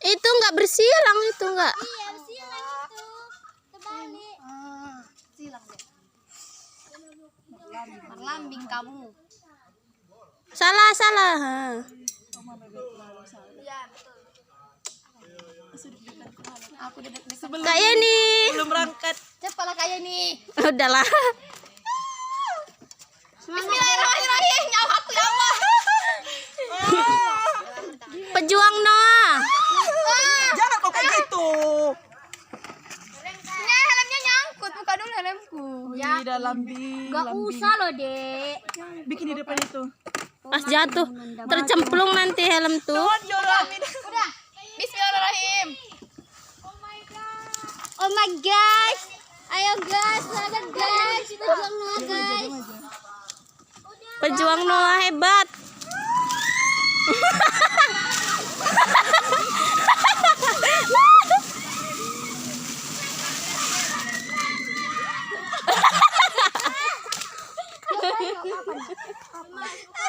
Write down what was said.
Itu enggak bersilang itu enggak. Iya, silang itu. Terbalik. Silang deh. Berlambing kamu. Salah. Iya, betul. Aku duduk Kayak nih. Belum berangkat. Cepatlah kayak nih. Udahlah. Bismillahirrahmanirrahim. Nyawa aku ya Allah. Pejuang Noah. Jangan kok kayak gitu. Nah, helmnya nyangkut. Buka dulu helmku. Di dalam lambing. Gak usah loh, Dek. Bikin di depan itu. Pas jatuh tercemplung nanti helm tuh. Udah. Bismillahirrahmanirrahim. Oh my gosh. Ayo guys, semangat guys. Pejuang Noah guys. Pejuang Noah hebat.